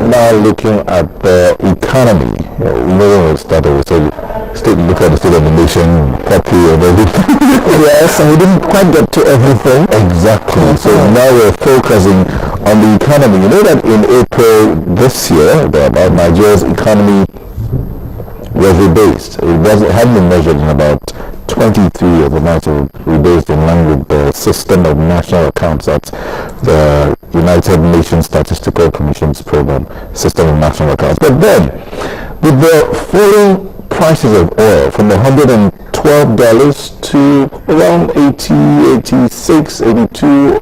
now looking at the economy. We know when we started, we said, look at the state of the nation, property and everything. Yes, and we didn't quite get to everything. Exactly. So now we're focusing on the economy. You know that in April this year, Nigeria's economy was rebased. It hadn't been measured in about 23 of the nights rebased in line with the system of national accounts. That's the United Nations Statistical Commission's program, system of national accounts. But then, with the falling prices of oil from $112 to around 86, 82,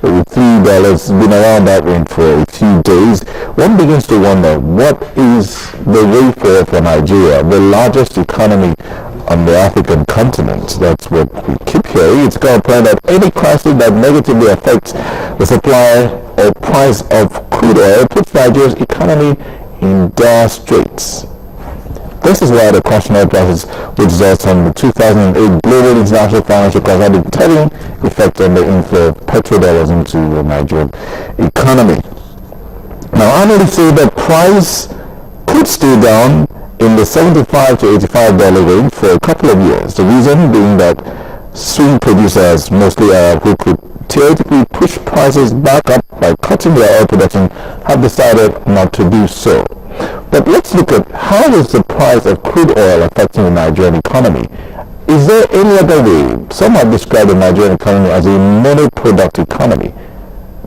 $83, been around that range for a few days, one begins to wonder, what is the way forward for Nigeria, the largest economy on the African continent? That's what we keep hearing. It's called plan that any crisis that negatively affects the supply or price of crude oil puts Nigeria's economy in dire straits. This is why the question oil prices, which results from the 2008 global international financial crisis, had a telling effect on the inflow of petrodollars into the Nigerian economy. Now, analysts say that price could stay down in the $75 to $85 range for a couple of years. The reason being that swing producers, mostly Arab, who could theoretically push prices back up by cutting their oil production, have decided not to do so. But let's look at how is the price of crude oil affecting the Nigerian economy. Is there any other way? Some have described the Nigerian economy as a monoproduct economy.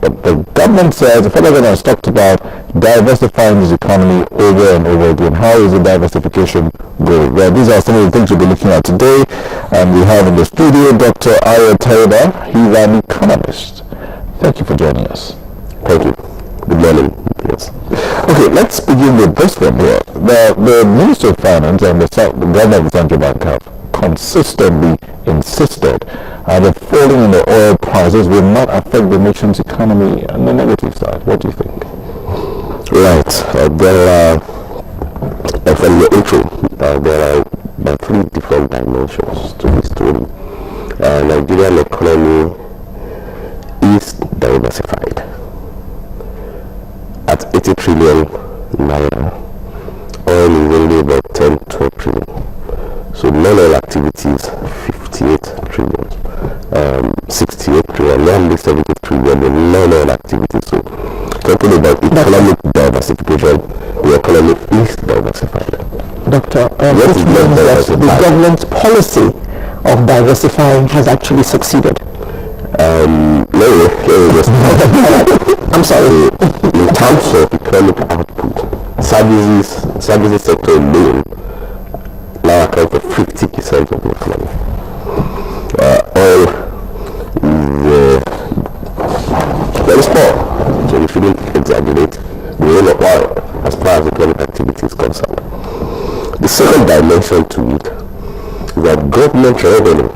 But the government says, the federal government has talked about diversifying this economy over and over again. How is the diversification going? Well, these are some of the things we'll be looking at today. And we have in the studio Dr. Ayo Taiba. He's an economist. Thank you for joining us. Thank you. Good morning. Yes. Okay, let's begin with this one here. The Minister of Finance and the Governor of the Central Bank have consistently insisted that falling in the oil prices will not affect the nation's economy on the negative side. What do you think? Right. From the intro, there are three different dimensions to this story. Nigerian economy is diversified. At 80 trillion naira, oil is only about 10-12 trillion. So non-oil activities, 58 trillion, 68 trillion, nearly 70 trillion in non-oil activities. So talking about economic diversification, the economy is diversified. Doctor, which means that the government's policy of diversifying has actually succeeded. I'm sorry. In terms of economic output, services sector alone now account for 50% of the economy. Oil is very small, so we shouldn't exaggerate the role of oil as far as economic activity is concerned. The second dimension to it is that government revenue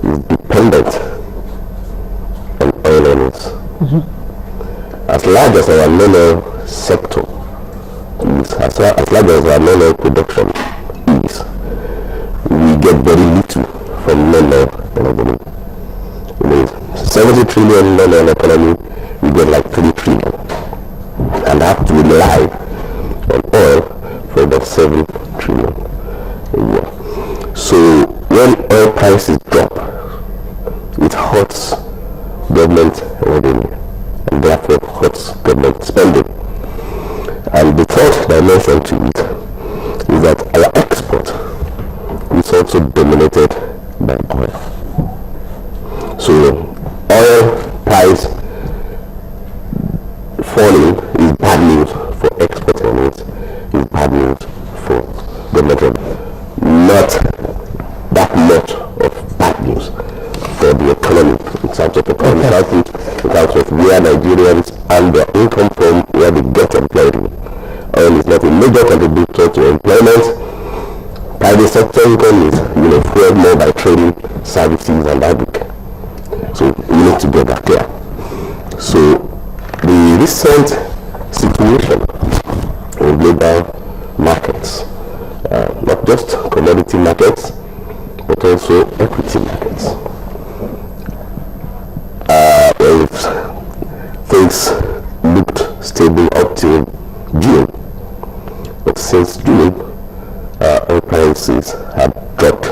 is dependent on oil earnings. As large as our non-oil sector is, as large as our non-oil production is, we get very little from non-oil revenue. In a 70 trillion non-oil economy, we get like 3 trillion, and have to rely on oil for about 7 trillion a year. So when oil prices drop, it hurts government revenue and therefore hurts government spending. And the third dimension to it is that our export is also dominated by oil. So oil price falling is bad news for export earnings, is bad news for government revenue. Not that much of bad news for the economy, in terms of economic output, in terms of where Nigerians and their income from, where they get employed in. Oil is not a major contributor to employment. Private sector income is fueled more by trading, services and agriculture. So we need to get that clear. So the recent situation in global markets, not just commodity markets, but also equity markets. If things looked stable up till June. But since June, oil prices have dropped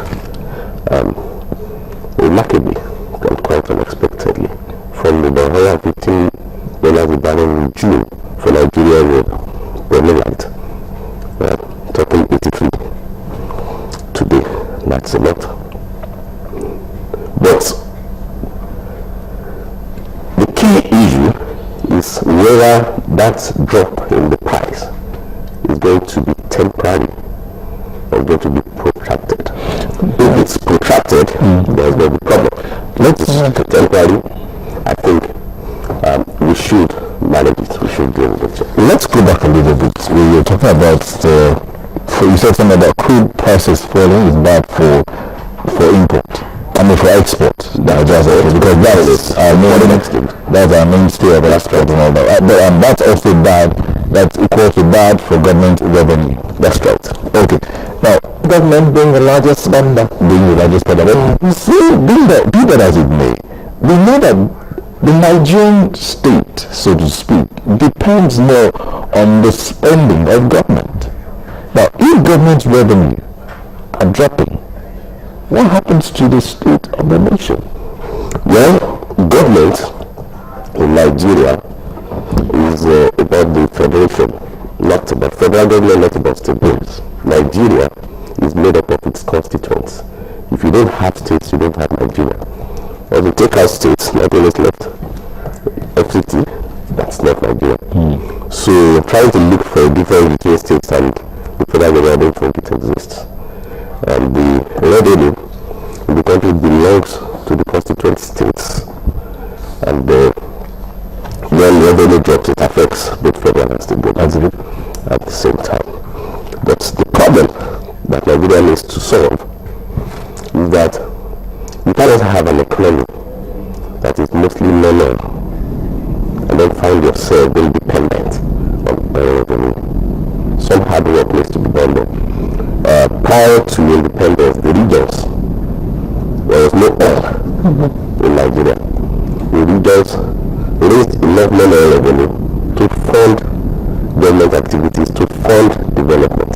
remarkably and quite unexpectedly from about $115 a barrel in June for Nigeria with Bermuda. Talking 83 today. That's a lot. But the key issue is whether that drop in the price is going to be temporary or going to be protracted. If it's protracted, there's no problem. Let's temporary. I think we should manage it. We should deal with it. Let's go back a little bit. We were talking about you said something about crude prices falling is bad for import. I mean for export. Because that is our main stay of export and all that. And that's also bad. That's equal to bad for government revenue. That's right. Okay. Now, Government being the largest spender. See, be that as it may, we know that the Nigerian state, so to speak, depends more on the spending of government. Now, if government's revenue are dropping, what happens to the state of the nation? Well, government in Nigeria is about the federation, not about federal government, not about state governments. Nigeria is made up of its constituents. If you don't have states, you don't have Nigeria. Or you take out states, nothing is left. FCT, that's not Nigeria. So trying to look for a difference between states and the federal government, I don't think it exists. And the revenue in the country belongs to the constituent states. And when revenue drops, it affects both federal and state governments at the same time. But the problem that Nigeria needs to solve is that you cannot have an economy that is mostly nominal and then find yourself being dependent on revenue. Some hard work needs to be done there. Prior to independence, the regions, there was no oil in Nigeria. The regions raised enough nominal revenue to fund government activities, to fund development.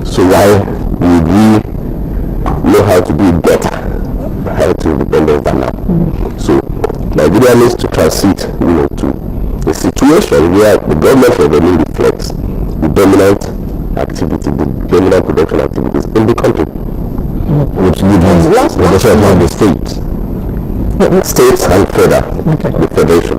So why would we know how to do it better prior to independence than now? So Nigeria needs to transit, to a situation where the government revenue reflects the dominant activity, the dominant production activities in the country, which leads the states and further, the federation.